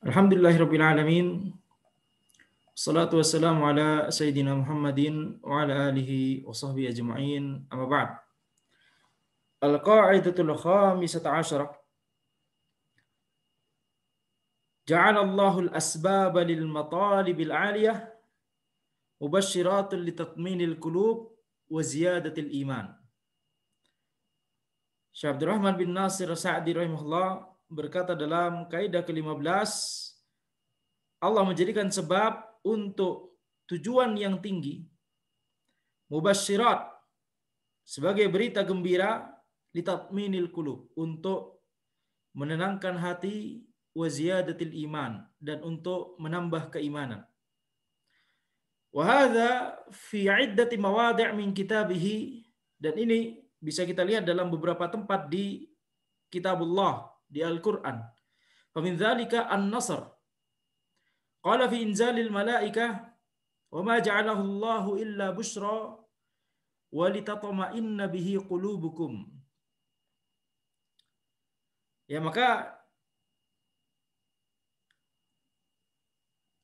Alhamdulillahirabbil alamin. Salatu wassalamu ala sayyidina Muhammadin wa ala alihi wa sahbihi ajma'in. Amma ba'd. Al-qa'idatul khamisata asyarah. Ja'ala Allahul asbaba lil matalibil 'aliyah mubasysyiratun litatminil qulub wa ziyadatil iman. Syekh Abdul Rahman bin Nasir Sa'di rahimahullah berkata dalam kaidah ke-15, Allah menjadikan sebab untuk tujuan yang tinggi, mubasysyirat sebagai berita gembira, litatminil qulub untuk menenangkan hati, wa ziyadatil iman dan untuk menambah keimanan. Wa hadza fi 'iddati mawadhi' min kitabihi, dan ini bisa kita lihat dalam beberapa tempat di kitabullah, di Al-Qur'an. Fa min dzalika an-nasr. Qala fi inzalil malaikah wa ma ja'alahu Allahu illa busyra wa litatma'inna bihi qulubukum. Ya, maka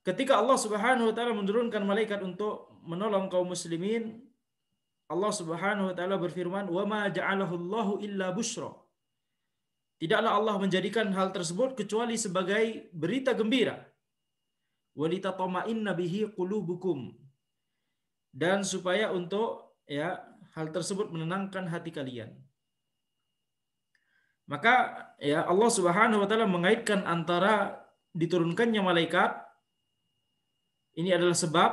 ketika Allah Subhanahu wa taala menurunkan malaikat untuk menolong kaum muslimin, Allah Subhanahu wa taala berfirman, "Wa ma ja'alahu Allahu illa busyra." Tidaklah Allah menjadikan hal tersebut kecuali sebagai berita gembira. Wa litatma'inna bihi qulubukum. Dan supaya untuk hal tersebut menenangkan hati kalian. Maka Allah Subhanahu wa taala mengaitkan antara diturunkannya malaikat, ini adalah sebab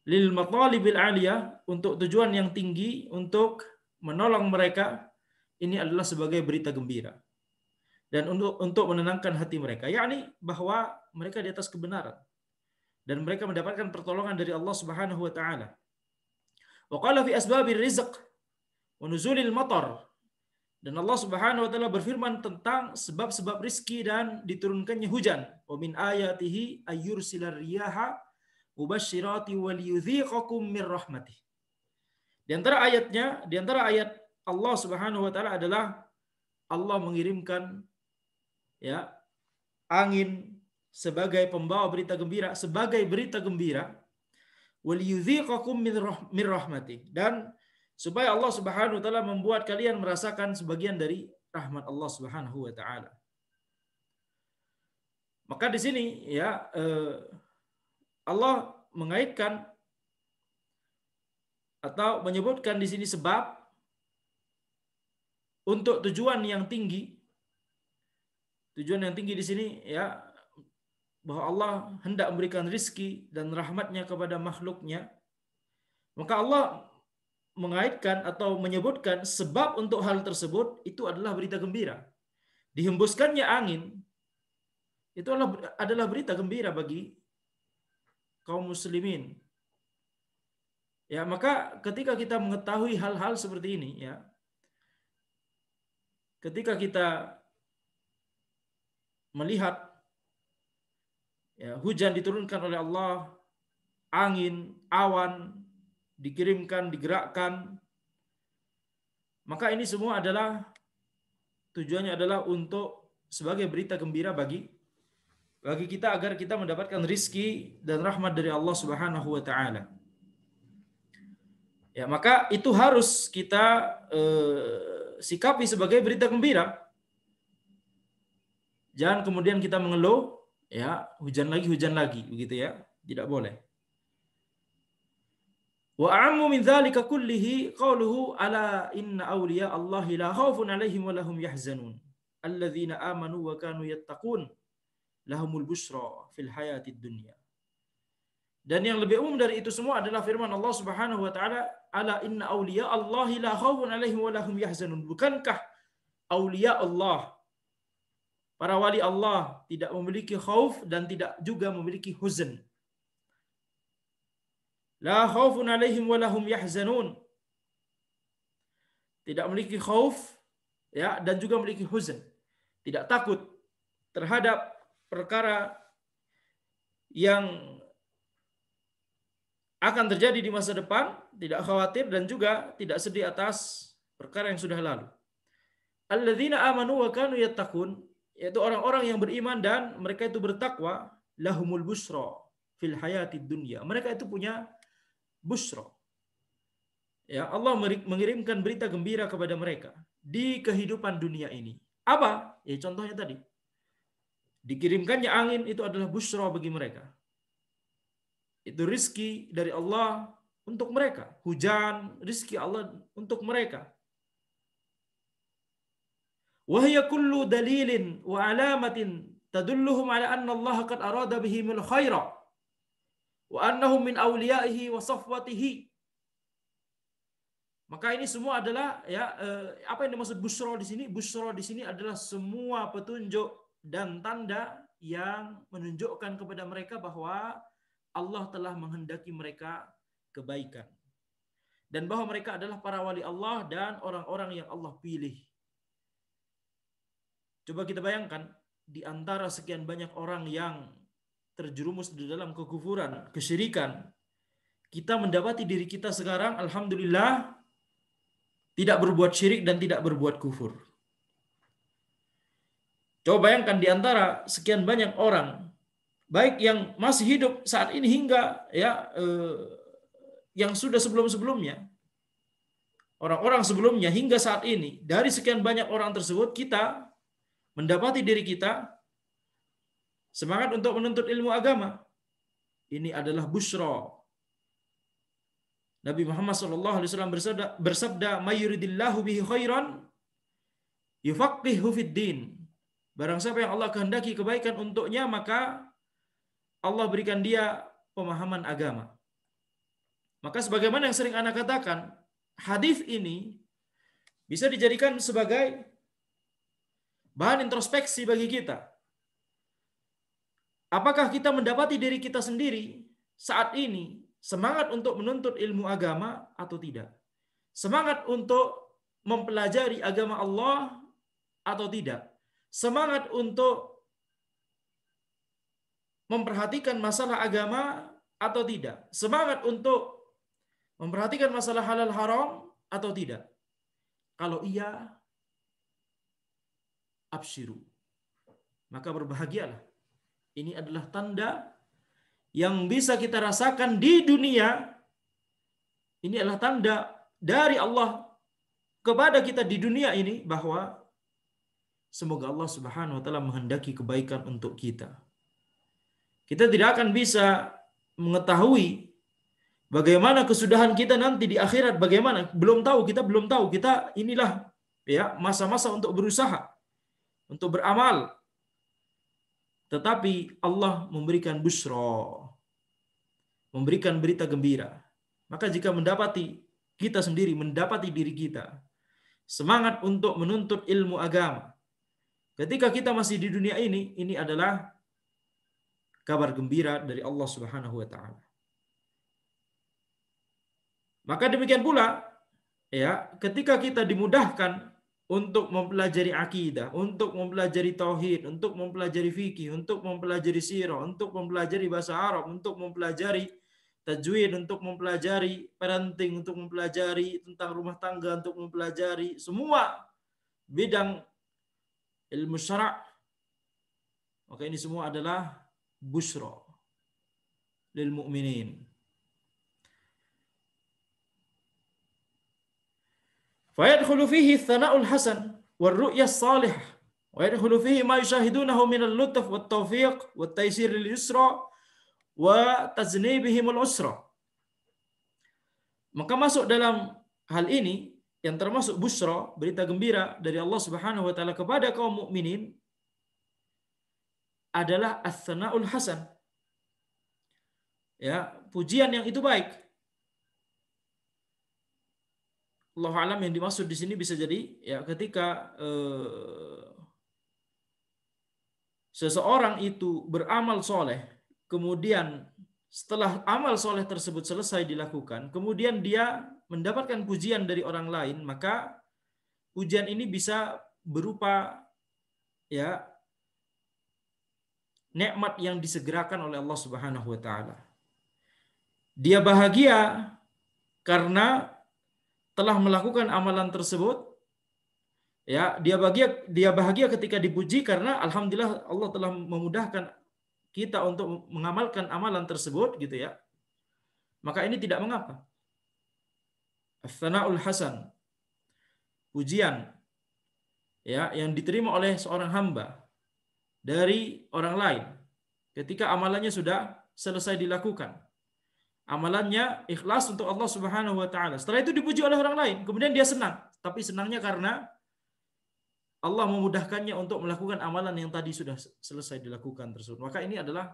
lil matalibil aliyah, untuk tujuan yang tinggi, untuk menolong mereka, ini adalah sebagai berita gembira dan untuk menenangkan hati mereka, yakni bahwa mereka di atas kebenaran dan mereka mendapatkan pertolongan dari Allah Subhanahu wa taala. Wa qala fi asbabir rizq wa nuzulil matar, dan Allah Subhanahu wa taala berfirman tentang sebab-sebab rizki dan diturunkannya hujan. Wa min ayatihi ayyursilar riyaha mubasysyrati wal yudhiqakum mir rahmatih. Di antara ayatnya, di antara ayat Allah Subhanahu wa taala adalah Allah mengirimkan angin sebagai pembawa berita gembira, sebagai berita gembira, wal yudhiqakum mir rahmatih, dan supaya Allah Subhanahu wa taala membuat kalian merasakan sebagian dari rahmat Allah Subhanahu wa taala. Maka di sini Allah mengaitkan atau menyebutkan di sini sebab untuk tujuan yang tinggi. Tujuan yang tinggi di sini bahwa Allah hendak memberikan rizki dan rahmatnya kepada makhluknya. Maka Allah mengaitkan atau menyebutkan sebab untuk hal tersebut itu adalah berita gembira. Dihembuskannya angin itu adalah berita gembira bagi kaum muslimin. Ya, maka ketika kita mengetahui hal-hal seperti ini, ketika kita melihat hujan diturunkan oleh Allah, angin, awan dikirimkan, digerakkan, maka ini semua adalah tujuannya adalah untuk sebagai berita gembira bagi kita agar kita mendapatkan rizki dan rahmat dari Allah Subhanahu wa taala. Ya, maka itu harus kita sikapi sebagai berita gembira. Jangan kemudian kita mengeluh, hujan lagi, begitu ya. Tidak boleh. Wa a'ammu min dzalika kullihi qauluhu ala inna awliya Allahi la khaufun 'alaihim wa lahum yahzanun alladzina amanu wa kanu yattaqun lahumul busyra fil hayatid dunya. Dan yang lebih umum dari itu semua adalah firman Allah Subhanahu wa taala, ala inna awliya Allahi la khaufun 'alaihim wa lahum yahzanun. Bukankah aulia Allah, para wali Allah, tidak memiliki khauf dan tidak juga memiliki huzn. La khaufun 'alaihim wa lahum yahzanun. Tidak memiliki khauf dan juga memiliki huzn. Tidak takut terhadap perkara yang akan terjadi di masa depan, tidak khawatir dan juga tidak sedih atas perkara yang sudah lalu. Alladzina amanu wa kanu yattaqun, yaitu orang-orang yang beriman dan mereka itu bertakwa, lahumul busra fil hayatid dunya. Mereka itu punya busra. Ya, Allah mengirimkan berita gembira kepada mereka di kehidupan dunia ini. Apa? Ya contohnya tadi. Dikirimkannya angin itu adalah busra bagi mereka. Itu rizki dari Allah untuk mereka. Hujan, rizki Allah untuk mereka. Wahya kullu dalilin wa alamatin tadulluhum ala anna Allah qad arada bihimul khaira wa annahum min awliyaihi wa safwatihi. Maka ini semua adalah ya apa yang dimaksud busra di sini? Busra di sini adalah semua petunjuk dan tanda yang menunjukkan kepada mereka bahwa Allah telah menghendaki mereka kebaikan dan bahwa mereka adalah para wali Allah dan orang-orang yang Allah pilih. Coba kita bayangkan di antara sekian banyak orang yang terjerumus di dalam kekufuran, kesyirikan, kita mendapati diri kita sekarang alhamdulillah tidak berbuat syirik dan tidak berbuat kufur. Coba bayangkan di antara sekian banyak orang, baik yang masih hidup saat ini hingga ya yang sudah sebelum-sebelumnya, orang-orang sebelumnya hingga saat ini, dari sekian banyak orang tersebut kita mendapati diri kita semangat untuk menuntut ilmu agama. Ini adalah busra. Nabi Muhammad SAW bersabda, "Mayuridillahu bihi khairan yufaqihu fid din." Barang siapa yang Allah kehendaki kebaikan untuknya, maka Allah berikan dia pemahaman agama. Maka sebagaimana yang sering Anda katakan, hadis ini bisa dijadikan sebagai bahan introspeksi bagi kita. Apakah kita mendapati diri kita sendiri saat ini semangat untuk menuntut ilmu agama atau tidak? Semangat untuk mempelajari agama Allah atau tidak? Semangat untuk memperhatikan masalah agama atau tidak? Semangat untuk memperhatikan masalah halal haram atau tidak? Kalau iya, absyiru. Maka berbahagialah. Ini adalah tanda yang bisa kita rasakan di dunia. Ini adalah tanda dari Allah kepada kita di dunia ini bahwa semoga Allah Subhanahu wa taala menghendaki kebaikan untuk kita. Kita tidak akan bisa mengetahui bagaimana kesudahan kita nanti di akhirat, bagaimana belum tahu, kita belum tahu. Kita inilah ya masa-masa untuk berusaha, untuk beramal. Tetapi Allah memberikan busra, memberikan berita gembira. Maka jika mendapati kita sendiri, mendapati diri kita semangat untuk menuntut ilmu agama, ketika kita masih di dunia ini adalah kabar gembira dari Allah Subhanahu wa taala. Maka demikian pula ya, ketika kita dimudahkan untuk mempelajari akidah, untuk mempelajari tauhid, untuk mempelajari fikih, untuk mempelajari sirah, untuk mempelajari bahasa Arab, untuk mempelajari tajwid, untuk mempelajari parenting, untuk mempelajari tentang rumah tangga, untuk mempelajari semua bidang ilmu syara'. Maka ini semua adalah busra lil mu'minin. Fayadkhulu fihi thana'ul hasan wal ru'yah salihah wa yadkhulu fihi ma yushahidunahu min al-lutf wat tawfiq wat taysir lil yusra wa taznibihim al-usra. Maka masuk dalam hal ini yang termasuk busra, berita gembira dari Allah Subhanahu wa taala kepada kaum mukminin adalah ats-tsana'ul hasan. Ya, pujian yang itu baik. Allah alam yang dimaksud di sini bisa jadi ya ketika seseorang itu beramal soleh, kemudian setelah amal soleh tersebut selesai dilakukan, kemudian dia mendapatkan pujian dari orang lain, maka pujian ini bisa berupa ya nikmat yang disegerakan oleh Allah Subhanahu wa taala. Dia bahagia karena telah melakukan amalan tersebut Ya, dia bahagia ketika dipuji karena alhamdulillah Allah telah memudahkan kita untuk mengamalkan amalan tersebut gitu ya. Maka ini tidak mengapa. Ats-tsana'ul hasan, pujian ya yang diterima oleh seorang hamba dari orang lain ketika amalannya sudah selesai dilakukan. Amalannya ikhlas untuk Allah Subhanahu wa taala. Setelah itu dipuji oleh orang lain, kemudian dia senang. Tapi senangnya karena Allah memudahkannya untuk melakukan amalan yang tadi sudah selesai dilakukan tersebut. Maka ini adalah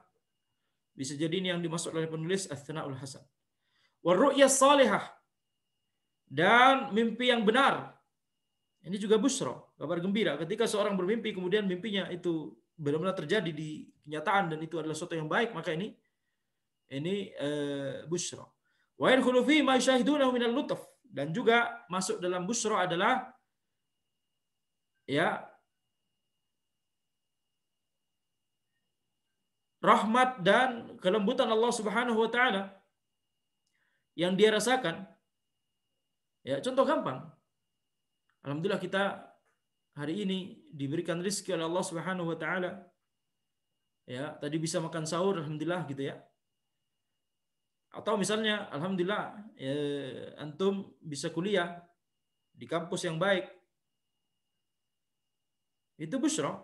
bisa jadi ini yang dimaksud oleh penulis Ats-Tsana'ul Hasan. Wa ru'yas salihah, dan mimpi yang benar. Ini juga busra, kabar gembira. Ketika seorang bermimpi kemudian mimpinya itu benar-benar terjadi di kenyataan dan itu adalah sesuatu yang baik, maka ini busra. Wa yadkhulu fi ma yashahidunahu minal lutf, dan juga masuk dalam busra adalah ya rahmat dan kelembutan Allah Subhanahu wa taala yang dia rasakan. Ya, contoh gampang. Alhamdulillah kita hari ini diberikan rezeki oleh Allah Subhanahu wa taala. Ya, tadi bisa makan sahur alhamdulillah gitu ya. Atau misalnya alhamdulillah antum bisa kuliah di kampus yang baik. Itu busra.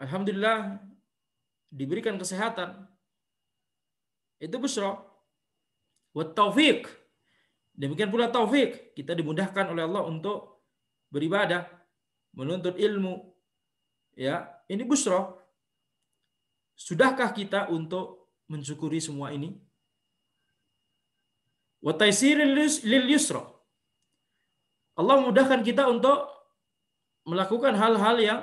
Alhamdulillah diberikan kesehatan. Itu busra. Wa taufiq. Demikian pula taufik, kita dimudahkan oleh Allah untuk beribadah, menuntut ilmu. Ya, ini busra. Sudahkah kita untuk mensyukuri semua ini? Wa taysiril lil yusra. Allah memudahkan kita untuk melakukan hal-hal yang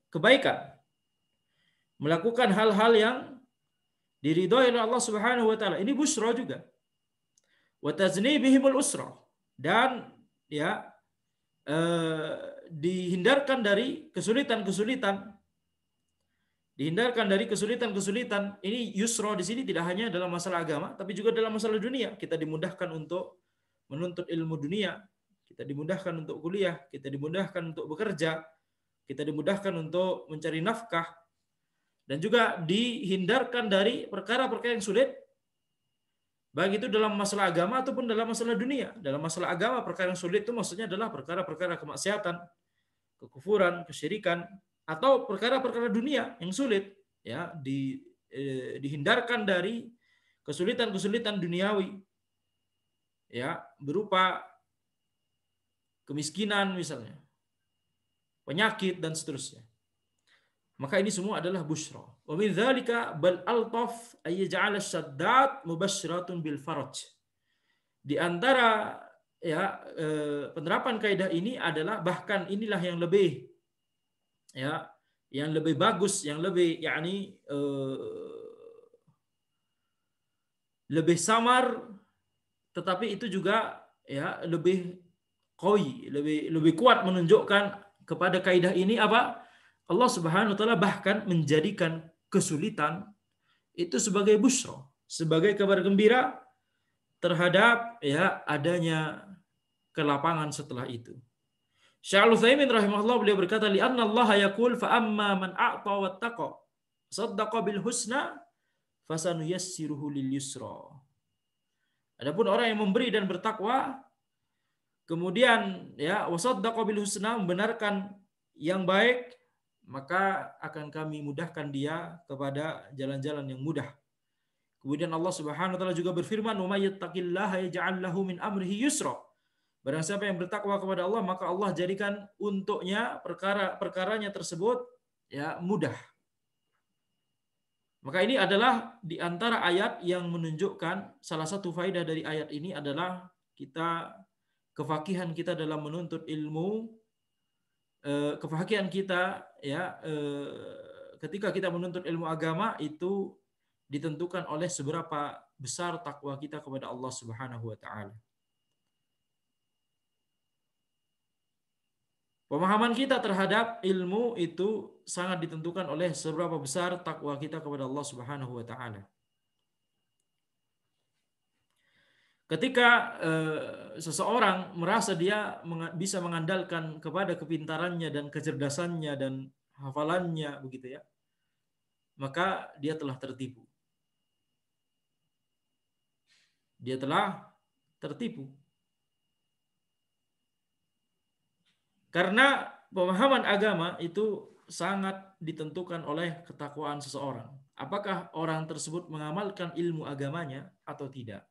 kebaikan. Melakukan hal-hal yang diridhoi oleh Allah Subhanahu wa taala. Ini busra juga. Wa taznibihimul usra, dan ya dihindarkan dari kesulitan-kesulitan. Dihindarkan dari kesulitan-kesulitan. Ini yusra di sini tidak hanya dalam masalah agama, tapi juga dalam masalah dunia. Kita dimudahkan untuk menuntut ilmu dunia, kita dimudahkan untuk kuliah, kita dimudahkan untuk bekerja, kita dimudahkan untuk mencari nafkah, dan juga dihindarkan dari perkara-perkara yang sulit, baik itu dalam masalah agama ataupun dalam masalah dunia. Dalam masalah agama, perkara yang sulit itu maksudnya adalah perkara-perkara kemaksiatan, kekufuran, kesyirikan, atau perkara-perkara dunia yang sulit, ya dihindarkan dari kesulitan-kesulitan duniawi, ya berupa kemiskinan misalnya, penyakit dan seterusnya. Maka ini semua adalah busra. Wa min dzalika bal altaf ay yaj'al asy-syaddat mubasysyiratun bil faraj. Di antara ya penerapan kaidah ini adalah bahkan inilah yang lebih ya yang lebih bagus, yang lebih lebih samar, tetapi itu juga ya lebih qawi, lebih kuat menunjukkan kepada kaidah ini apa? Allah Subhanahu wa taala bahkan menjadikan kesulitan itu sebagai busra, sebagai kabar gembira terhadap ya adanya kelapangan setelah itu. Syekh Al-Utsaimin rahimahullah beliau berkata, "Li'anna Allah yaqul fa amma man a'ta wattaqa saddaqa bil husna fasanuyassiruhu lil yusra." Adapun orang yang memberi dan bertakwa kemudian ya wasaddaqa bil husna, membenarkan yang baik, maka akan kami mudahkan dia kepada jalan-jalan yang mudah. Kemudian Allah Subhanahu wa taala juga berfirman, "Wa may yattaqillaha yaj'al lahu min amrihi yusra." Barang siapa yang bertakwa kepada Allah, maka Allah jadikan untuknya perkara-perkaranya tersebut ya mudah. Maka ini adalah di antara ayat yang menunjukkan salah satu faedah dari ayat ini adalah kefakihan kita dalam menuntut ilmu, kefakihan kita ya ketika kita menuntut ilmu agama itu ditentukan oleh seberapa besar takwa kita kepada Allah Subhanahu wa taala. Pemahaman kita terhadap ilmu itu sangat ditentukan oleh seberapa besar takwa kita kepada Allah Subhanahu wa taala. Ketika seseorang merasa dia bisa mengandalkan kepada kepintarannya dan kecerdasannya dan hafalannya begitu ya, maka dia telah tertipu. Dia telah tertipu. Karena pemahaman agama itu sangat ditentukan oleh ketakwaan seseorang. Apakah orang tersebut mengamalkan ilmu agamanya atau tidak?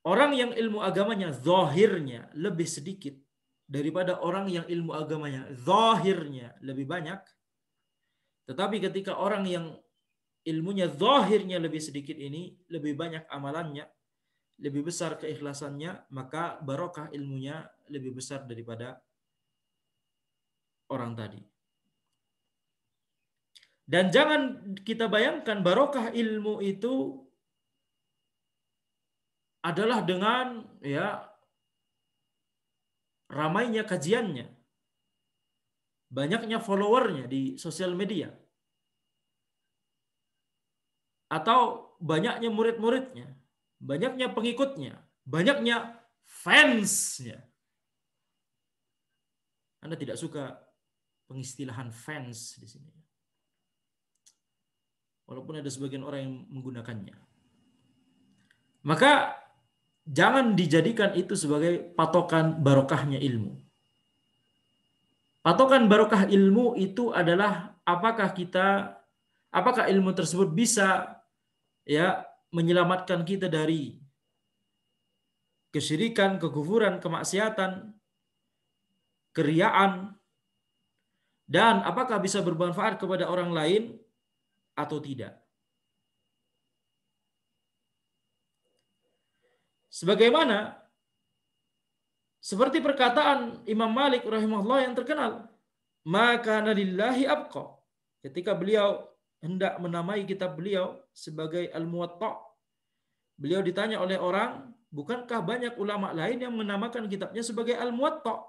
Orang yang ilmu agamanya zahirnya lebih sedikit daripada orang yang ilmu agamanya zahirnya lebih banyak. Tetapi ketika orang yang ilmunya zahirnya lebih sedikit ini lebih banyak amalannya, lebih besar keikhlasannya, maka barokah ilmunya lebih besar daripada orang tadi. Dan jangan kita bayangkan barokah ilmu itu adalah dengan ya ramainya kajiannya, banyaknya followernya di sosial media, atau banyaknya murid-muridnya, banyaknya pengikutnya, banyaknya fansnya. Anda tidak suka pengistilahan fans di sini, walaupun ada sebagian orang yang menggunakannya. Maka jangan dijadikan itu sebagai patokan barokahnya ilmu. Patokan barokah ilmu itu adalah apakah ilmu tersebut bisa ya menyelamatkan kita dari kesyirikan, kekufuran, kemaksiatan, keriaan, dan apakah bisa bermanfaat kepada orang lain atau tidak. Sebagaimana seperti perkataan Imam Malik rahimahullah yang terkenal, maka nalillahi abqa. Ketika beliau hendak menamai kitab beliau sebagai Al-Muwatta, beliau ditanya oleh orang, bukankah banyak ulama lain yang menamakan kitabnya sebagai Al-Muwatta?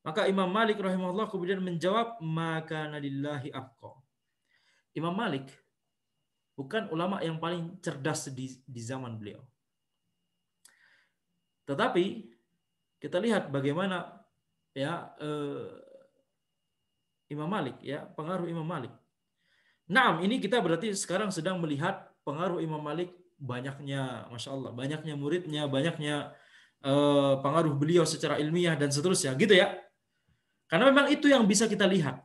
Maka Imam Malik rahimahullah kemudian menjawab, maka nalillahi abqa. Imam Malik bukan ulama yang paling cerdas di zaman beliau. Tetapi kita lihat bagaimana ya Imam Malik, ya pengaruh Imam Malik. Nah, ini kita berarti sekarang sedang melihat pengaruh Imam Malik, banyaknya, masya Allah, banyaknya muridnya, banyaknya pengaruh beliau secara ilmiah dan seterusnya, gitu ya. Karena memang itu yang bisa kita lihat.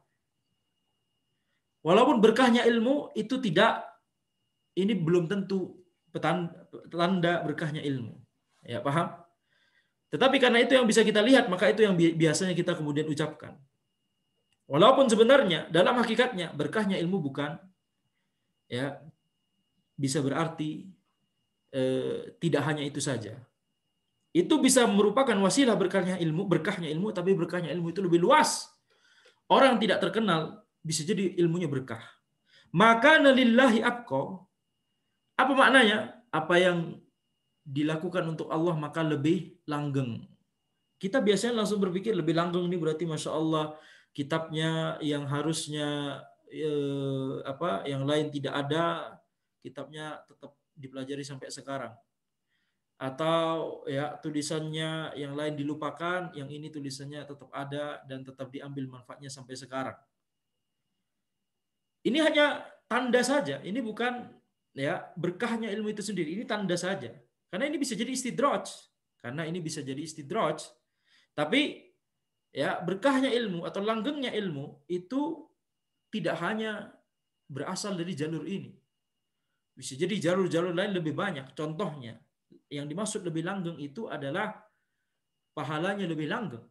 Walaupun berkahnya ilmu itu tidak, ini belum tentu tanda berkahnya ilmu. Ya, paham? Tetapi karena itu yang bisa kita lihat, maka itu yang biasanya kita kemudian ucapkan. Walaupun sebenarnya dalam hakikatnya berkahnya ilmu bukan ya bisa berarti tidak hanya itu saja. Itu bisa merupakan wasilah berkahnya ilmu, tapi berkahnya ilmu itu lebih luas. Orang tidak terkenal bisa jadi ilmunya berkah. Maka nalillahi abqa. Apa maknanya? Apa yang dilakukan untuk Allah maka lebih langgeng. Kita biasanya langsung berpikir lebih langgeng ini berarti masya Allah kitabnya yang harusnya yang lain tidak ada, kitabnya tetap dipelajari sampai sekarang. Atau ya tulisannya yang lain dilupakan, yang ini tulisannya tetap ada dan tetap diambil manfaatnya sampai sekarang. Ini hanya tanda saja, ini bukan ya berkahnya ilmu itu sendiri, ini tanda saja. Karena ini bisa jadi istidraj. Tapi ya berkahnya ilmu atau langgengnya ilmu itu tidak hanya berasal dari jalur ini. Bisa jadi jalur-jalur lain lebih banyak. Contohnya, yang dimaksud lebih langgeng itu adalah pahalanya lebih langgeng.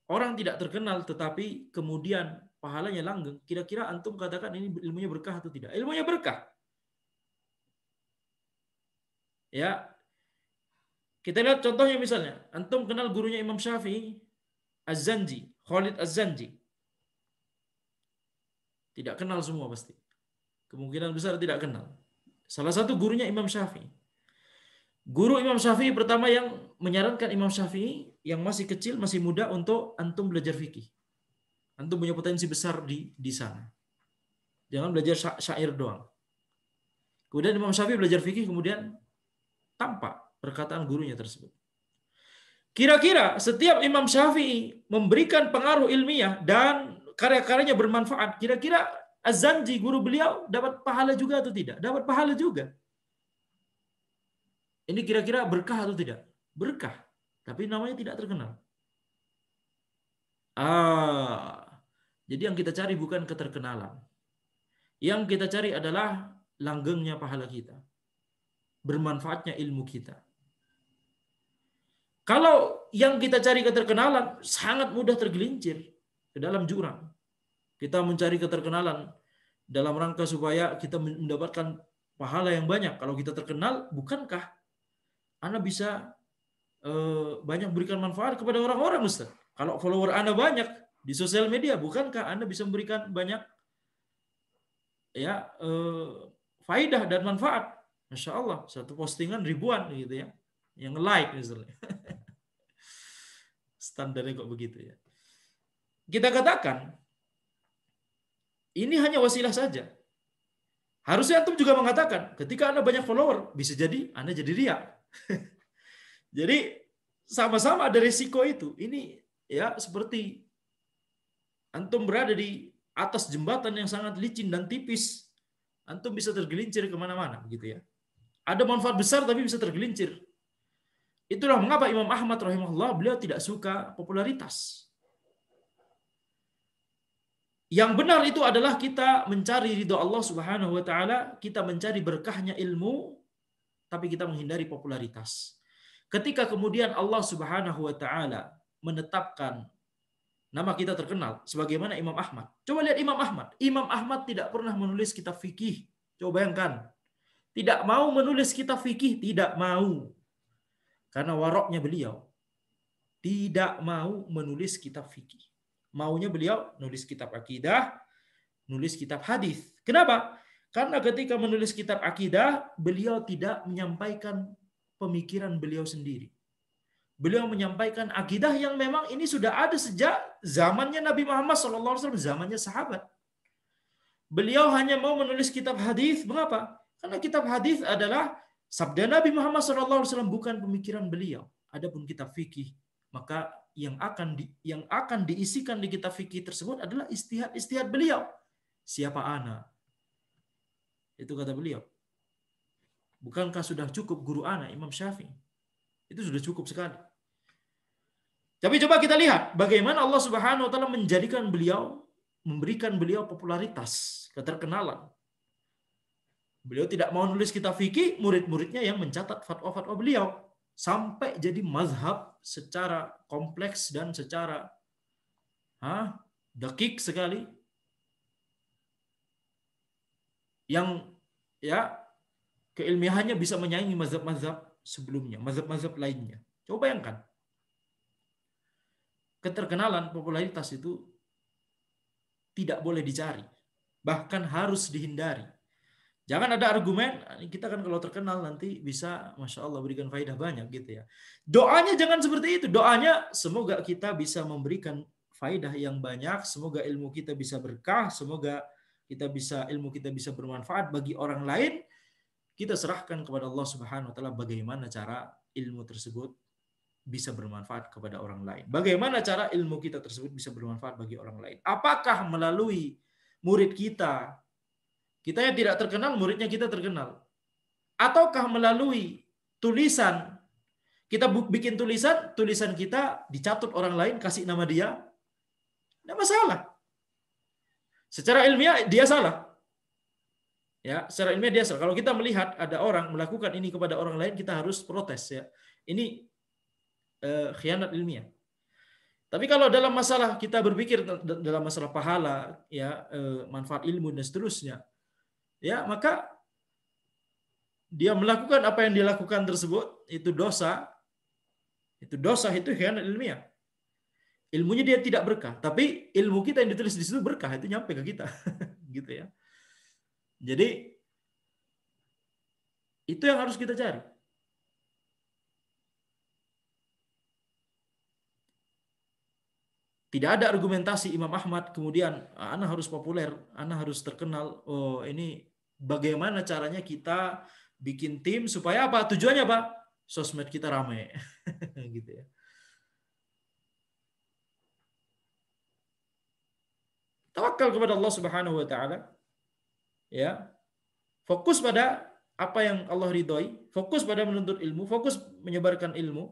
Orang tidak terkenal tetapi kemudian pahalanya langgeng. Kira-kira antum katakan ini ilmunya berkah atau tidak? Ilmunya berkah. Ya, kita lihat contohnya misalnya, antum kenal gurunya Imam Syafi'i, Az-Zanji, Khalid Az-Zanji. Tidak kenal semua pasti. Kemungkinan besar tidak kenal. Salah satu gurunya Imam Syafi'i. Guru Imam Syafi'i pertama yang menyarankan Imam Syafi'i yang masih kecil, masih muda untuk antum belajar fikih. Antum punya potensi besar di sana. Jangan belajar syair doang. Kemudian Imam Syafi'i belajar fikih, kemudian tanpa perkataan gurunya tersebut. Kira-kira setiap Imam Syafi'i memberikan pengaruh ilmiah dan karya-karyanya bermanfaat, kira-kira Az-Zanji, guru beliau, dapat pahala juga atau tidak? Dapat pahala juga. Ini kira-kira berkah atau tidak? Berkah, tapi namanya tidak terkenal. Jadi yang kita cari bukan keterkenalan. Yang kita cari adalah langgengnya pahala kita, bermanfaatnya ilmu kita. Kalau yang kita cari keterkenalan, sangat mudah tergelincir ke dalam jurang. Kita mencari keterkenalan dalam rangka supaya kita mendapatkan pahala yang banyak. Kalau kita terkenal, bukankah Anda bisa banyak berikan manfaat kepada orang-orang, Ustaz? Kalau follower Anda banyak di sosial media, bukankah Anda bisa memberikan banyak faidah dan manfaat? Masya Allah, satu postingan ribuan gitu ya, yang like misalnya. Standarnya kok begitu ya. Kita katakan ini hanya wasilah saja. Harusnya antum juga mengatakan ketika Anda banyak follower, bisa jadi Anda jadi riya. Jadi sama-sama ada risiko itu. Ini ya seperti antum berada di atas jembatan yang sangat licin dan tipis. Antum bisa tergelincir kemana-mana gitu ya. Ada manfaat besar tapi bisa tergelincir. Itulah mengapa Imam Ahmad rahimahullah beliau tidak suka popularitas. Yang benar itu adalah kita mencari ridho Allah Subhanahu wa taala, kita mencari berkahnya ilmu, tapi kita menghindari popularitas. Ketika kemudian Allah Subhanahu wa taala menetapkan nama kita terkenal sebagaimana Imam Ahmad. Coba lihat Imam Ahmad. Imam Ahmad tidak pernah menulis kitab fikih. Coba bayangkan. Tidak mau menulis kitab fikih, tidak mau. Karena waroknya beliau tidak mau menulis kitab fikih. Maunya beliau nulis kitab akidah, nulis kitab hadis. Kenapa? Karena ketika menulis kitab akidah, beliau tidak menyampaikan pemikiran beliau sendiri. Beliau menyampaikan akidah yang memang ini sudah ada sejak zamannya Nabi Muhammad SAW, zamannya sahabat. Beliau hanya mau menulis kitab hadis. Mengapa? Karena kitab hadis adalah sabda Nabi Muhammad SAW, bukan pemikiran beliau. Adapun kitab fikih, maka yang akan diisikan di kitab fikih tersebut adalah istihad beliau. Siapa ana? Itu kata beliau. Bukankah sudah cukup guru ana Imam Syafi'i? Itu sudah cukup sekali. Tapi coba kita lihat bagaimana Allah Subhanahu wa taala menjadikan beliau, memberikan beliau popularitas, keterkenalan. Beliau tidak mau nulis kitab fikih, murid-muridnya yang mencatat fatwa-fatwa beliau sampai jadi mazhab secara kompleks dan secara dakik sekali, yang ya keilmiahannya bisa menyaingi mazhab-mazhab sebelumnya, mazhab-mazhab lainnya. Coba bayangkan. Keterkenalan, popularitas itu tidak boleh dicari, bahkan harus dihindari. Jangan ada argumen, kita kan kalau terkenal nanti bisa, Masya Allah, berikan faedah banyak gitu ya. Doanya jangan seperti itu. Doanya semoga kita bisa memberikan faedah yang banyak, semoga ilmu kita bisa berkah, semoga ilmu kita bisa bermanfaat bagi orang lain. Kita serahkan kepada Allah Subhanahu wa taala bagaimana cara ilmu tersebut bisa bermanfaat kepada orang lain. Bagaimana cara ilmu kita tersebut bisa bermanfaat bagi orang lain? Apakah melalui murid kita yang tidak terkenal, muridnya kita terkenal? Ataukah melalui tulisan, kita bikin tulisan kita dicatut orang lain, kasih nama dia? Tidak masalah. Secara ilmiah dia salah. Ya, secara ilmiah dia salah. Kalau kita melihat ada orang melakukan ini kepada orang lain, kita harus protes ya. Ini khianat ilmiah. Tapi kalau dalam masalah kita berpikir dalam masalah pahala, ya manfaat ilmu dan seterusnya, ya maka dia melakukan apa yang dilakukan tersebut itu dosa, itu khianat ilmiah. Ilmunya dia tidak berkah, tapi ilmu kita yang ditulis di situ berkah, itu nyampe ke kita, gitu ya. Jadi itu yang harus kita cari. Tidak ada argumentasi Imam Ahmad kemudian ana harus populer, ana harus terkenal. Oh, ini bagaimana caranya kita bikin tim supaya apa? Tujuannya apa? Sosmed kita ramai. Gitu ya. Tawakal kepada Allah Subhanahu wa taala, ya. Fokus pada apa yang Allah ridhoi, fokus pada menuntut ilmu, fokus menyebarkan ilmu.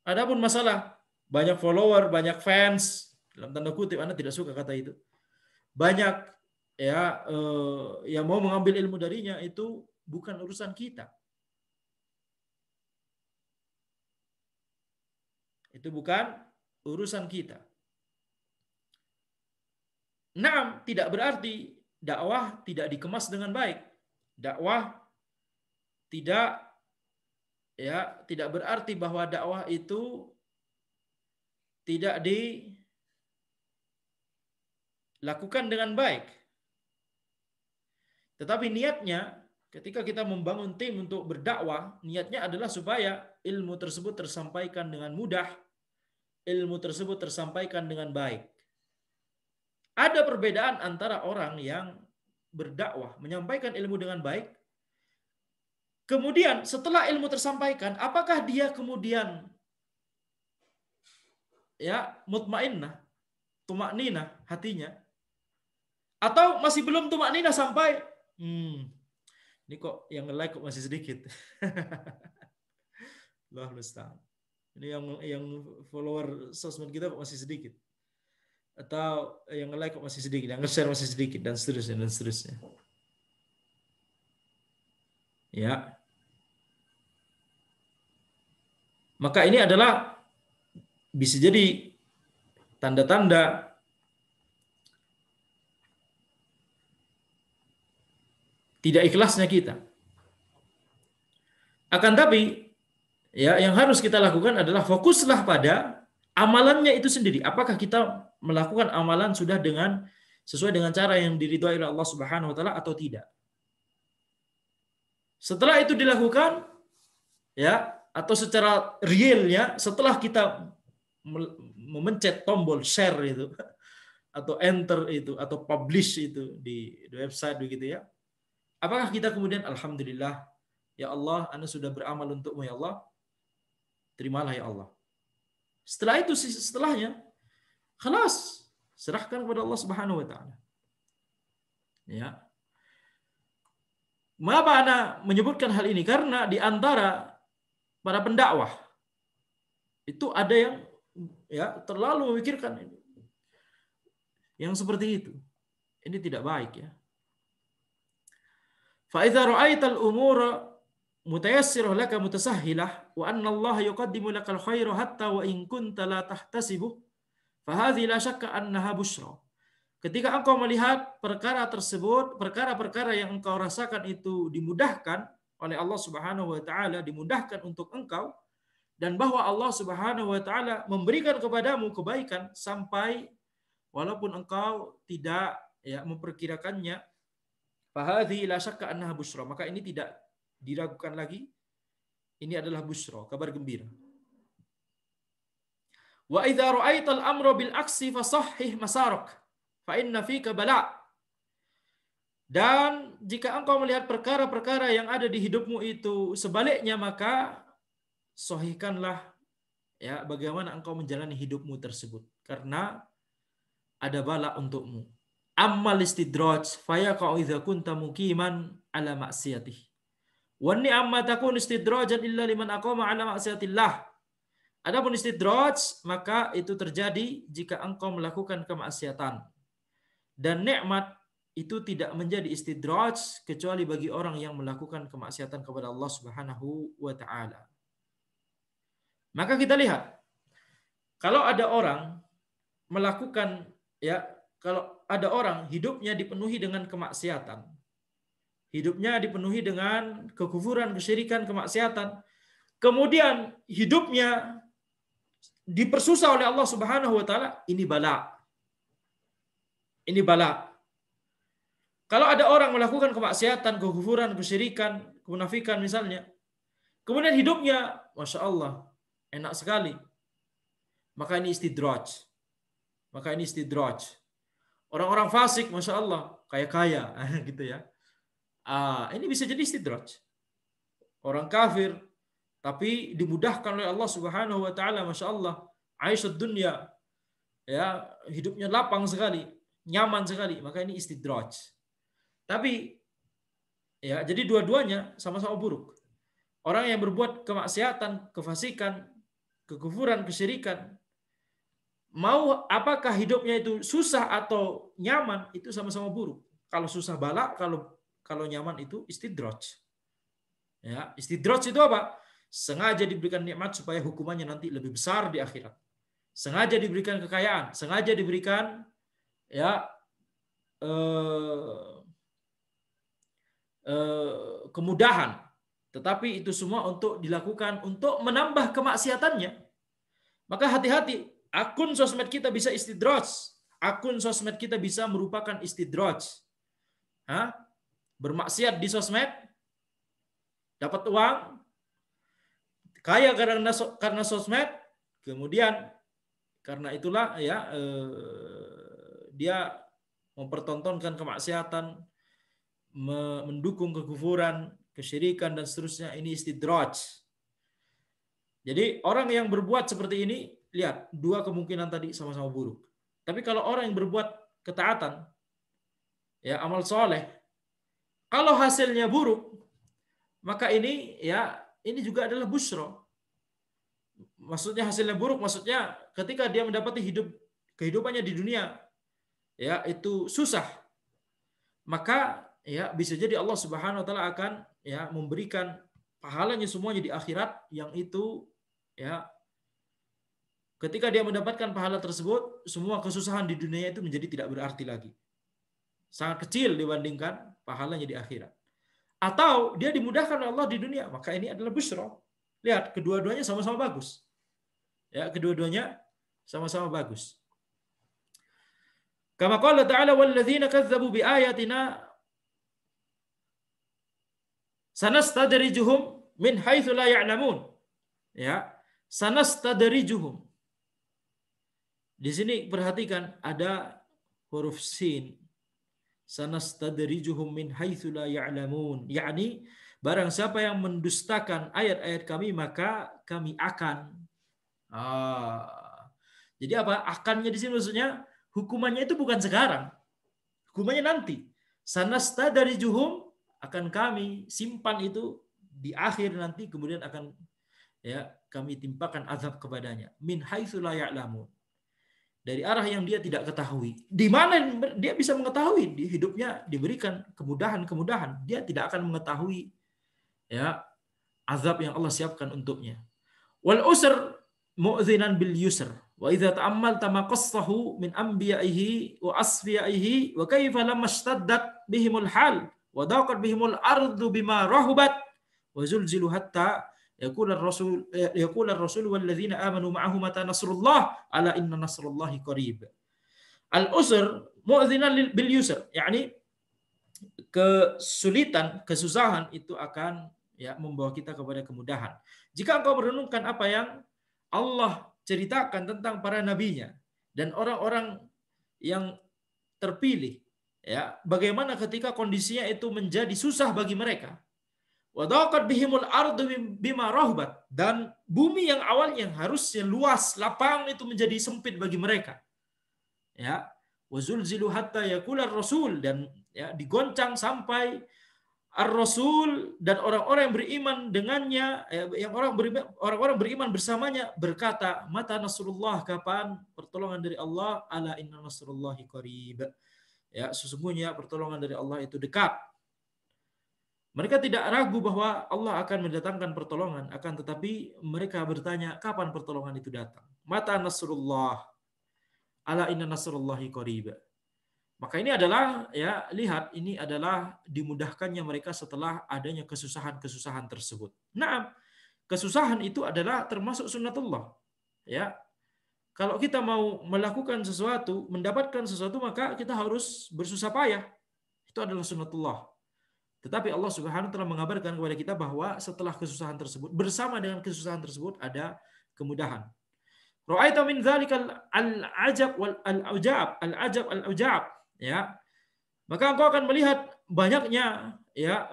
Adapun masalah banyak follower, banyak fans, dalam tanda kutip Anda tidak suka kata itu. Banyak ya yang mau mengambil ilmu darinya, itu bukan urusan kita. Itu bukan urusan kita. Nah, tidak berarti dakwah tidak dikemas dengan baik. Dakwah tidak berarti bahwa dakwah itu tidak dilakukan dengan baik. Tetapi niatnya ketika kita membangun tim untuk berdakwah, niatnya adalah supaya ilmu tersebut tersampaikan dengan mudah, ilmu tersebut tersampaikan dengan baik. Ada perbedaan antara orang yang berdakwah, menyampaikan ilmu dengan baik, kemudian setelah ilmu tersampaikan, apakah dia kemudian ya mutmainnah, tumakninah hatinya, atau masih belum tumakninah sampai ini kok yang like kok masih sedikit. Allah musta'an. Ini yang follower sosmed kita kok masih sedikit. Atau yang like kok masih sedikit, yang share masih sedikit, dan seterusnya dan seterusnya. Ya. Maka ini adalah bisa jadi tanda-tanda tidak ikhlasnya kita. Akan tapi ya yang harus kita lakukan adalah fokuslah pada amalannya itu sendiri. Apakah kita melakukan amalan sudah sesuai dengan cara yang diridhoi oleh Allah Subhanahu wa taala atau tidak? Setelah itu dilakukan ya, atau secara realnya setelah kita memencet tombol share itu atau enter itu atau publish itu di website begitu ya. Apakah kita kemudian alhamdulillah ya Allah, Anda sudah beramal untukmu ya Allah, terimalah ya Allah. Setelah itu setelahnya khalas, serahkan kepada Allah Subhanahu wa taala. Ya. Mengapa Anda menyebutkan hal ini? Karena di antara para pendakwah itu ada yang ya terlalu memikirkan ini. Yang seperti itu. Ini tidak baik ya. Fa idza ra'aital umura mutayassirah laka mutasahhilah wa anna Allah yuqaddimu lakal khaira hatta wa in kunta la tahtasibu fa hadhihi la syakka annaha busyra. Ketika engkau melihat perkara tersebut, perkara-perkara yang engkau rasakan itu dimudahkan oleh Allah Subhanahu wa taala, dimudahkan untuk engkau, dan bahwa Allah Subhanahu wa taala memberikan kepadamu kebaikan sampai walaupun engkau tidak ya memperkirakannya, fahadhi la syakka annaha busyra, maka ini tidak diragukan lagi, ini adalah busyra, kabar gembira. Wa idza ra'aital amra bil aksi fasahhih masarak fa inna fika bala'. Dan jika engkau melihat perkara-perkara yang ada di hidupmu itu sebaliknya, maka sahihkanlah ya bagaimana engkau menjalani hidupmu tersebut, karena ada bala untukmu. Ammal istidraj fayaqa'u idza kunta muqiman ala ma'siyatih. Wa ni'amma takun istidrajan illa liman aqama ala ma'siyatillah. Adapun istidraj maka itu terjadi jika engkau melakukan kemaksiatan. Dan nikmat itu tidak menjadi istidraj kecuali bagi orang yang melakukan kemaksiatan kepada Allah Subhanahu wa taala. Maka kita lihat, kalau ada orang melakukan ya, kalau ada orang hidupnya dipenuhi dengan kemaksiatan, hidupnya dipenuhi dengan kekufuran, kesyirikan, kemaksiatan, kemudian hidupnya dipersusah oleh Allah Subhanahu wa taala, ini bala. Ini bala. Kalau ada orang melakukan kemaksiatan, kekufuran, kesyirikan, kemunafikan misalnya, kemudian hidupnya Masya Allah enak sekali, maka ini istidraj. Maka ini istidraj. Orang-orang fasik Masya Allah kaya-kaya gitu ya. Ini bisa jadi istidraj. Orang kafir tapi dimudahkan oleh Allah Subhanahu wa taala, Masya Allah, Aisyah dunia, ya, hidupnya lapang sekali, nyaman sekali, maka ini istidraj. Tapi ya, jadi dua-duanya sama-sama buruk. Orang yang berbuat kemaksiatan, kefasikan, kekufuran, kesyirikan, mau apakah hidupnya itu susah atau nyaman, itu sama-sama buruk. Kalau susah bala, kalau nyaman itu istidraj. Ya, istidraj itu apa? Sengaja diberikan nikmat supaya hukumannya nanti lebih besar di akhirat. Sengaja diberikan kekayaan, sengaja diberikan ya kemudahan, tetapi itu semua untuk dilakukan untuk menambah kemaksiatannya. Maka hati-hati, akun sosmed kita bisa istidraj, akun sosmed kita bisa merupakan istidraj. Bermaksiat di sosmed, dapat uang, kaya karena sosmed, kemudian karena itulah ya dia mempertontonkan kemaksiatan, mendukung kekufuran, kesyirikan dan seterusnya. Ini istidraj. Jadi orang yang berbuat seperti ini, lihat, dua kemungkinan tadi sama-sama buruk. Tapi kalau orang yang berbuat ketaatan, ya, amal soleh, kalau hasilnya buruk, maka ini ya, ini juga adalah busra. Maksudnya hasilnya buruk, maksudnya ketika dia mendapati kehidupannya di dunia, ya, itu susah, maka ya bisa jadi Allah Subhanahu wa taala akan ya memberikan pahalanya semuanya di akhirat, yang itu ya ketika dia mendapatkan pahala tersebut, semua kesusahan di dunia itu menjadi tidak berarti lagi. Sangat kecil dibandingkan pahalanya di akhirat. Atau dia dimudahkan oleh Allah di dunia, maka ini adalah busra. Lihat, kedua-duanya sama-sama bagus. Ya, kedua-duanya sama-sama bagus. Kama qala ta'ala walladzina kazzabu biayatina sanastadrijuhum min haitsu la ya'lamun. Ya, sanastadrijuhum. Di sini perhatikan ada huruf sin. Sanastadrijuhum min haitsu la ya'lamun. Yakni barang siapa yang mendustakan ayat-ayat kami, maka kami akan. Jadi apa? Akannya di sini maksudnya hukumannya itu bukan sekarang. Hukumannya nanti. Sanastadrijuhum, akan kami simpan itu di akhir nanti, kemudian akan ya kami timpakan azab kepadanya. Min haitsu la ya'lamun. Dari arah yang dia tidak ketahui. Di mana dia bisa mengetahui? Di hidupnya diberikan kemudahan-kemudahan. Dia tidak akan mengetahui ya azab yang Allah siapkan untuknya. Wal usr mu'dzinan bil yusr. Wa idza ta'ammalta ma qassahu min anbiya'ihi wa asfiya'ihi wa kaifa lamma ishtaddat bihimul hal wa daqat bihimul ardu bima rahubat wa zulzilu hatta yaqul ar-rasul walladzina amanu ma'ahu mata nasrullah ala inna nasrullahi qarib. Al-usr mu'dzinan bil yusr, yakni kesulitan, kesusahan itu akan ya membawa kita kepada kemudahan. Jika engkau merenungkan apa yang Allah ceritakan tentang para nabinya dan orang-orang yang terpilih, ya, bagaimana ketika kondisinya itu menjadi susah bagi mereka. Wa daqat bihimul ardu bima rahubat, dan bumi yang awalnya harusnya luas, lapang, itu menjadi sempit bagi mereka. Ya, wa zulzilu hatta yaqular rasul, dan ya digoncang sampai ar-rasul dan orang-orang yang beriman dengannya, yang orang-orang beriman bersamanya berkata, mata nasrullah, kapan pertolongan dari Allah, ala inna nasrullahi qarib. Ya, sesungguhnya pertolongan dari Allah itu dekat. Mereka tidak ragu bahwa Allah akan mendatangkan pertolongan, akan tetapi mereka bertanya, kapan pertolongan itu datang? Mata nasrullah, ala inna nasrullahi qarib. Maka ini adalah, ya, lihat, ini adalah dimudahkannya mereka setelah adanya kesusahan-kesusahan tersebut. Nah, kesusahan itu adalah termasuk sunnatullah. Ya, kalau kita mau melakukan sesuatu, mendapatkan sesuatu, maka kita harus bersusah payah. Itu adalah sunnatullah. Tetapi Allah Subhanahu wa taala mengabarkan kepada kita bahwa setelah kesusahan tersebut, bersama dengan kesusahan tersebut ada kemudahan. Ra'aita min dzalikal al-ajab wal al-ujab, al-ajab al-ujab, ya. Maka engkau akan melihat banyaknya ya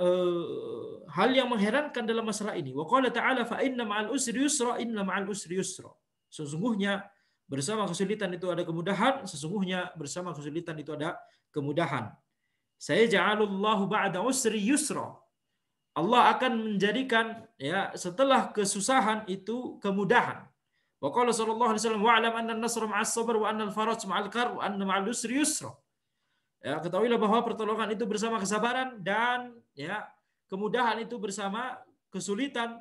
hal yang mengherankan dalam masalah ini. Wa qala ta'ala fa inna ma'al usri yusra, inna ma'al usri yusra. Sesungguhnya bersama kesulitan itu ada kemudahan, sesungguhnya bersama kesulitan itu ada kemudahan. Saya ja'alullahu ba'da usri yusra. Allah akan menjadikan ya setelah kesusahan itu kemudahan. Wa qala sallallahu alaihi wasallam wa'lam anna an-nasra ma'as sabr wa anna al-faraj ma'al kar wa anna ma'al usri yusra. Ya, ketahuilah bahwa pertolongan itu bersama kesabaran dan ya kemudahan itu bersama kesulitan,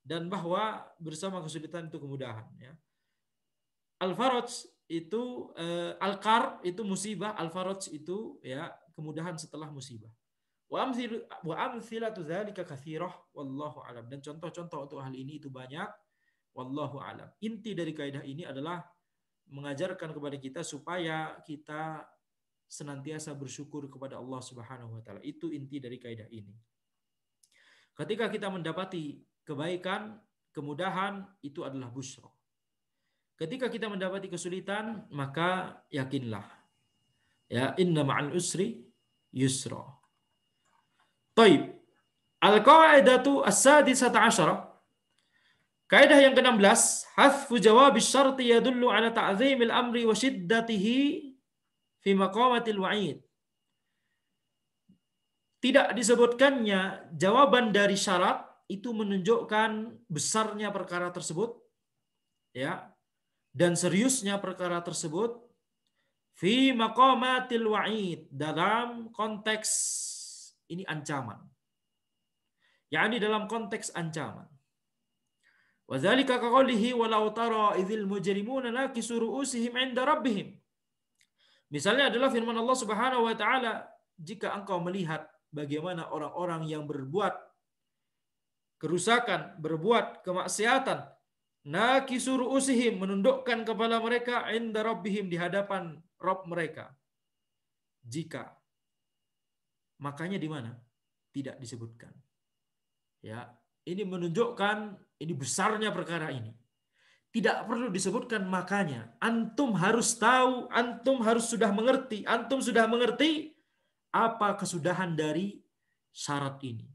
dan bahwa bersama kesulitan itu kemudahan. Ya. Al-faraj itu al-kar itu musibah, al-faraj itu ya kemudahan setelah musibah. Wa amthilatu dzalika katsirah wallahu alam. Dan contoh-contoh untuk hal ini itu banyak, wallahu alam. Inti dari kaidah ini adalah mengajarkan kepada kita supaya kita senantiasa bersyukur kepada Allah Subhanahu wa taala. Itu inti dari kaidah ini. Ketika kita mendapati kebaikan, kemudahan, itu adalah busra. Ketika kita mendapati kesulitan, maka yakinlah ya inna ma'al usri yusra. Taib. Al-qaidatu as-sadisata asyarah. Kaidah yang ke-16, hadfu jawab asy-syarti yadullu ala ta'zimil amri wa shiddatihi fi maqamatil wa'id. Tidak disebutkannya jawaban dari syarat itu menunjukkan besarnya perkara tersebut ya dan seriusnya perkara tersebut fi maqamatil wa'id, dalam konteks ini ancaman. yakni dalam konteks ancaman. Wa dzalika kaqaulihi walau tara idzil mujrimuna nakisu ru'usihim 'inda rabbihim. Misalnya adalah firman Allah Subhanahu wa taala, jika engkau melihat bagaimana orang-orang yang berbuat kerusakan, berbuat kemaksiatan, nakisu ru'usihim, menundukkan kepala mereka, 'inda rabbihim, di hadapan Rabb mereka. Jika, makanya di mana? Tidak disebutkan. Ya, ini menunjukkan ini besarnya perkara ini. Tidak perlu disebutkan makanya. Antum harus tahu, antum harus sudah mengerti, antum sudah mengerti apa kesudahan dari syarat ini.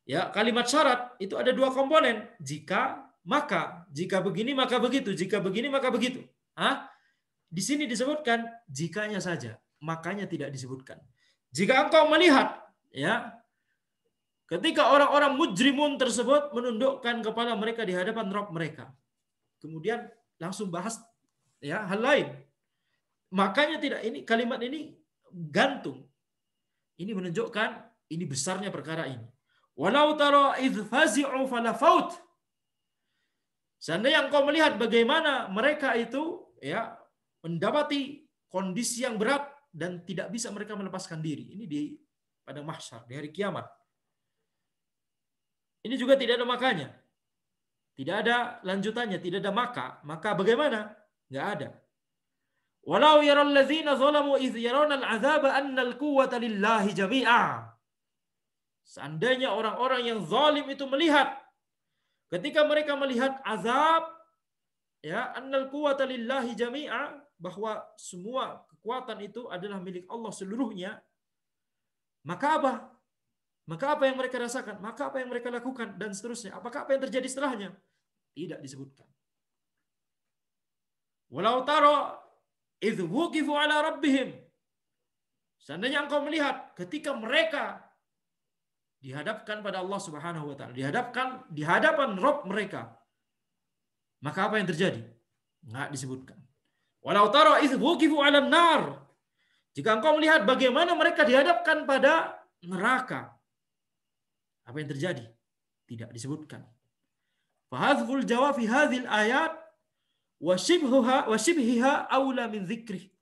Ya, kalimat syarat itu ada dua komponen. Jika, maka. Jika begini, maka begitu. Jika begini, maka begitu. Hah? Di sini disebutkan jikanya saja. Makanya tidak disebutkan. Jika engkau melihat, ya, ketika orang-orang mujrimun tersebut menundukkan kepala mereka di hadapan Rabb mereka. Kemudian langsung bahas ya hal lain. Makanya tidak, ini kalimat ini gantung. Ini menunjukkan ini besarnya perkara ini. Walau tara idz fazi'u fala faut. Seandainya engkau melihat bagaimana mereka itu ya mendapati kondisi yang berat dan tidak bisa mereka melepaskan diri. Ini di pada mahsyar, di hari kiamat. Ini juga tidak ada makanya. Tidak ada lanjutannya, tidak ada maka bagaimana? Enggak ada. Walau yaral ladzina zalamu idz yarawna al-'adzaba anna al-quwwata lillahi jami'a. Seandainya orang-orang yang zalim itu melihat, ketika mereka melihat azab, ya, anna al-quwwata lillahi jami'a, bahwa semua kekuatan itu adalah milik Allah seluruhnya, maka apa? Maka apa yang mereka rasakan? Maka apa yang mereka lakukan? Dan seterusnya. Apakah apa yang terjadi setelahnya? Tidak disebutkan. Walau tara idz wuqifu ala rabbihim. Seandainya engkau melihat ketika mereka dihadapkan pada Allah Subhanahu wa taala, dihadapkan di hadapan Rabb mereka, maka apa yang terjadi? Enggak disebutkan. Walau tara idz wuqifu ala nar. Jika engkau melihat bagaimana mereka dihadapkan pada neraka, apa yang terjadi? Tidak disebutkan. Fahadhful jawab fi hadhil ayat wa shibhiha aula min dzikrih.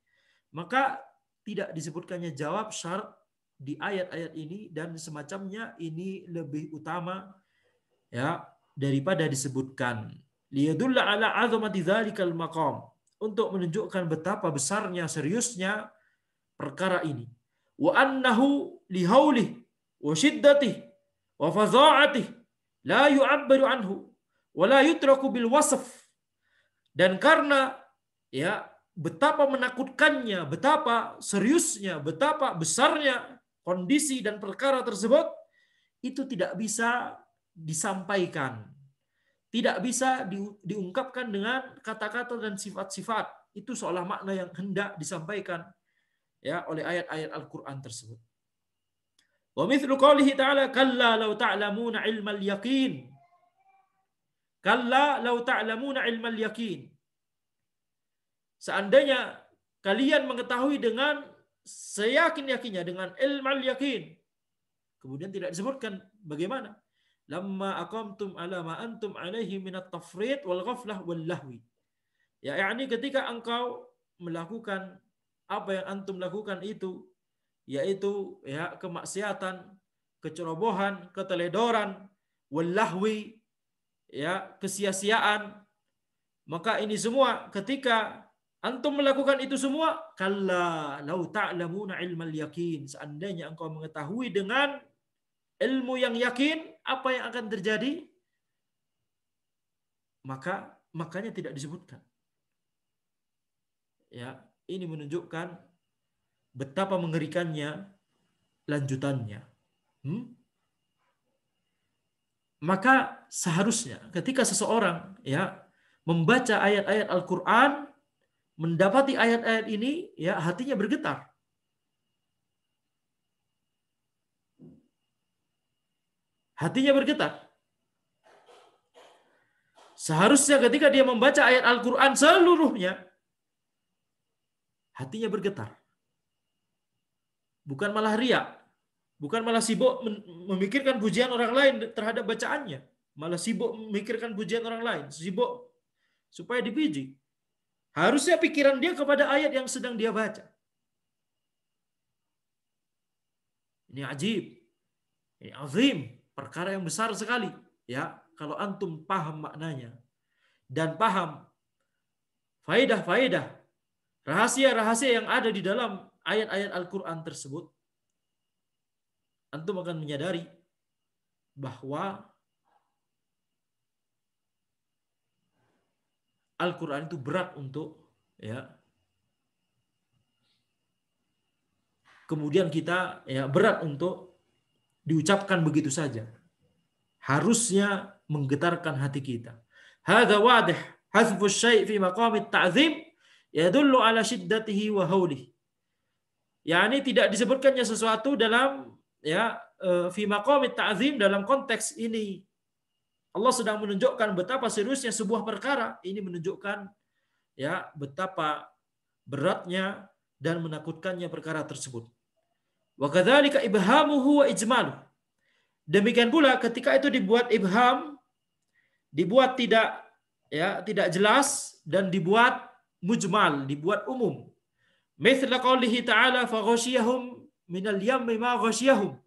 Maka tidak disebutkannya jawab syarat di ayat-ayat ini dan semacamnya ini lebih utama ya daripada disebutkan. Liyadulla ala azamati dzalikal maqam, untuk menunjukkan betapa besarnya, seriusnya perkara ini. Wa annahu lihaulih wa shiddatih wa fadha'atih la yu'abbaru anhu wa la yutraku bil wasf. Dan karena ya betapa menakutkannya, betapa seriusnya, betapa besarnya kondisi dan perkara tersebut itu tidak bisa disampaikan, tidak bisa diungkapkan dengan kata-kata dan sifat-sifat. Itu seolah makna yang hendak disampaikan ya oleh ayat-ayat Al-Qur'an tersebut. Wa mithlu qoulihi ta'ala kalla law ta'lamuna ilmal yaqin. Kalla law ta'lamuna ilmal yaqin. Seandainya kalian mengetahui dengan seyakin-yakinnya, dengan ilmal yaqin. Kemudian tidak disebutkan bagaimana. Lamma aqamtum ala ma antum alaihi minat tafrid wal ghaflah wal lahwi. Ya, yakni ketika engkau melakukan apa yang antum lakukan itu, yaitu ya kemaksiatan, kecerobohan, keteledoran, wal lahwi, ya kesia-siaan, maka ini semua ketika antum melakukan itu semua, kalla lau ta'lamuna ilmal yaqin, seandainya engkau mengetahui dengan ilmu yang yakin apa yang akan terjadi, makanya tidak disebutkan. Ya, ini menunjukkan betapa mengerikannya lanjutannya. Maka seharusnya ketika seseorang ya membaca ayat-ayat Al-Qur'an, mendapati ayat-ayat ini, ya hatinya bergetar. Hatinya bergetar. Seharusnya ketika dia membaca ayat Al-Qur'an seluruhnya, hatinya bergetar. Bukan malah riya, bukan malah sibuk memikirkan pujian orang lain terhadap bacaannya, malah sibuk memikirkan pujian orang lain, sibuk supaya dipuji. Harusnya pikiran dia kepada ayat yang sedang dia baca. Ini ajib, ini azim, perkara yang besar sekali. Ya, kalau antum paham maknanya dan paham faedah-faedah, rahasia-rahasia yang ada di dalam ayat-ayat Al-Quran tersebut, antum akan menyadari bahwa Al-Quran itu berat untuk ya kemudian kita ya berat untuk diucapkan begitu saja. Harusnya menggetarkan hati kita. Hadza wadih hazfu syai' fi maqam at-ta'zim yadullu ala shiddatihi wa haulihi. Yani tidak disebutkannya sesuatu dalam ya fi maqam at-ta'zim, dalam konteks ini Allah sedang menunjukkan betapa seriusnya sebuah perkara. Ini menunjukkan ya betapa beratnya dan menakutkannya perkara tersebut. Wa kadzalika ibhamuhu wa ijmaluhu. Demikian pula ketika itu dibuat ibham, dibuat tidak jelas, dan dibuat mujmal, dibuat umum. Mithla qaulihi ta'ala fa ghasyiyahum minal yammi ma ghasyiyahum.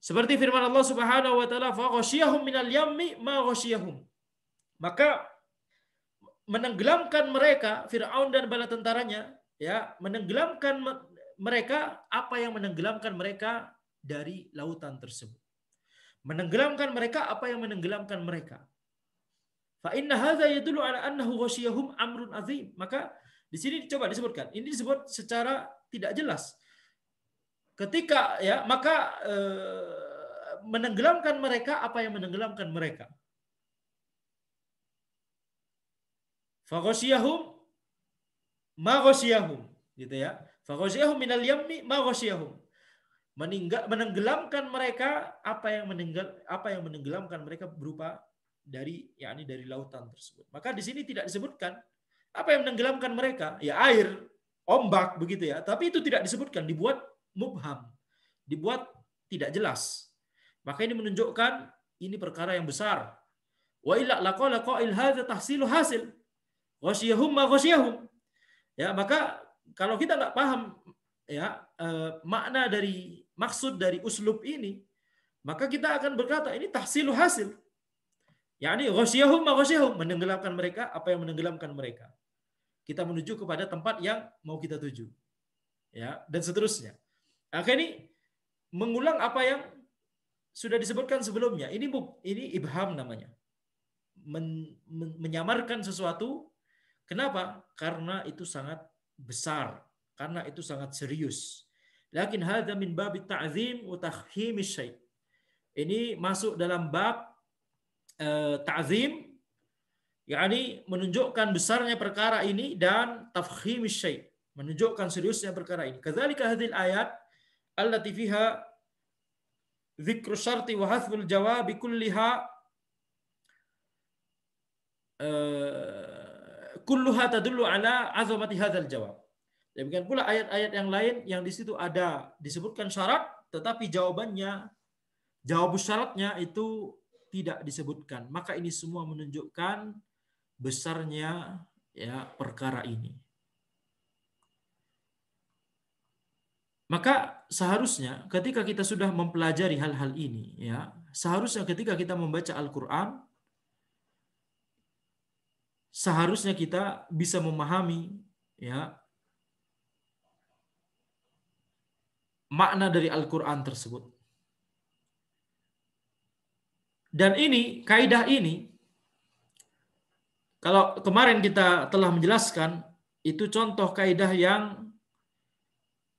Seperti firman Allah Subhanahu wa taala, fa ghasyiyahum minal yammi ma ghasyiyahum. Maka menenggelamkan mereka Firaun dan bala tentaranya, ya, menenggelamkan mereka apa yang menenggelamkan mereka dari lautan tersebut. Menenggelamkan mereka apa yang menenggelamkan mereka. Fa inna hadza yadullu ala annahu ghasyiyahum amrun azim. Maka di sini coba disebutkan. Ini disebut secara tidak jelas. Ketika ya maka menenggelamkan mereka apa yang menenggelamkan mereka. Fa ghasyiyahum ma ghasyiyahum, gitu ya. Fa ghasyiyahum minal yammi ma ghasyiyahum. Menenggelamkan mereka apa yang menenggelamkan mereka berupa dari lautan tersebut. Maka di sini tidak disebutkan apa yang menenggelamkan mereka, ya air, ombak begitu ya. Tapi itu tidak disebutkan, dibuat mubham, dibuat tidak jelas. Maka ini menunjukkan ini perkara yang besar. Wa illa laqala qail hadza tahsilu hasil. Ghasyiyahum ma ghasyiyahum. Ya, maka kalau kita nggak paham ya makna dari maksud dari uslub ini, maka kita akan berkata ini tahsilu hasil. Yani ghasyiyahum ma ghasyiyahum, menenggelamkan mereka apa yang menenggelamkan mereka. Kita menuju kepada tempat yang mau kita tuju. Ya, dan seterusnya. Maka ini mengulang apa yang sudah disebutkan sebelumnya. Ini ibham namanya. Menyamarkan sesuatu. Kenapa? Karena itu sangat besar. Karena itu sangat serius. Lakin hadza min bab ta'zim wa tafhim syai'. Ini masuk dalam bab ta'zim, yakni menunjukkan besarnya perkara ini, dan tafhim syai', menunjukkan seriusnya perkara ini. Kadzalika hadhil ayat allati fiha dzikru syarti wa hasbul jawabi kulliha kulluha tadullu ala azamati hadzal jawab. Demikian pula ayat-ayat yang lain yang di situ ada disebutkan syarat, tetapi jawabannya, jawab syaratnya itu tidak disebutkan. Maka ini semua menunjukkan besarnya ya perkara ini. Maka seharusnya ketika kita sudah mempelajari hal-hal ini, ya, seharusnya ketika kita membaca Al-Quran, seharusnya kita bisa memahami ya makna dari Al-Quran tersebut. Dan ini, kaidah ini, kalau kemarin kita telah menjelaskan, itu contoh kaidah yang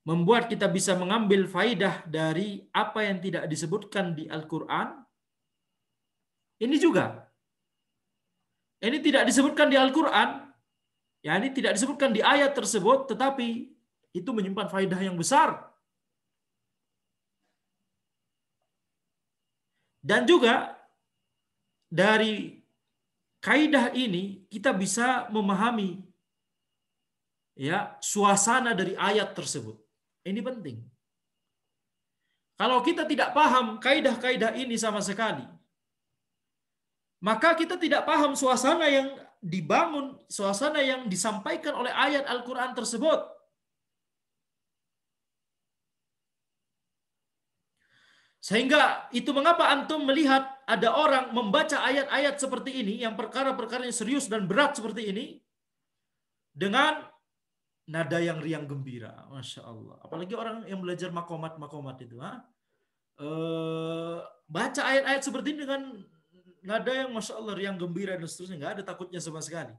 membuat kita bisa mengambil faidah dari apa yang tidak disebutkan di Al-Quran. Ini juga. Ini tidak disebutkan di Al-Quran. Ya, ini tidak disebutkan di ayat tersebut, tetapi itu menyimpan faidah yang besar. Dan juga dari kaidah ini kita bisa memahami ya suasana dari ayat tersebut. Ini penting. Kalau kita tidak paham kaidah-kaidah ini sama sekali, maka kita tidak paham suasana yang dibangun, suasana yang disampaikan oleh ayat Al-Quran tersebut. Sehingga itu mengapa antum melihat ada orang membaca ayat-ayat seperti ini, yang perkara-perkaranya serius dan berat seperti ini, dengan nada yang riang gembira. Masya Allah. Apalagi orang yang belajar makomat itu. Baca ayat-ayat seperti ini dengan nada yang Masya Allah riang gembira dan seterusnya. Nggak ada takutnya sama sekali.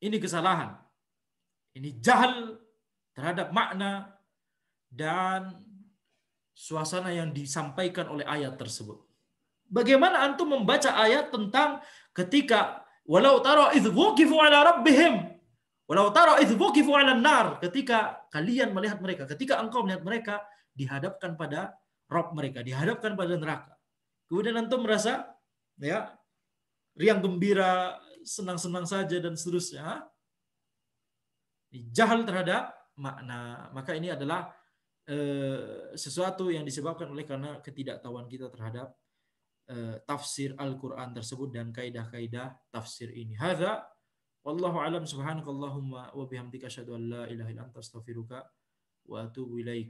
Ini kesalahan. Ini jahil terhadap makna dan suasana yang disampaikan oleh ayat tersebut. Bagaimana antum membaca ayat tentang ketika walau tara idz wuqifu ala rabbihim walau tara idz wuqifu ala nar, ketika kalian melihat mereka, ketika engkau melihat mereka dihadapkan pada Rabb mereka, dihadapkan pada neraka. Kemudian antum merasa ya riang gembira, senang-senang saja dan seterusnya. Jahil terhadap makna. Maka ini adalah sesuatu yang disebabkan oleh karena ketidaktahuan kita terhadap tafsir Al-Quran tersebut dan kaidah-kaidah tafsir ini. Hadza wallahu alam, subhanakallahumma wa bihamdika asyhadu an la ilaha illa anta astaghfiruka wa atubu ilaik.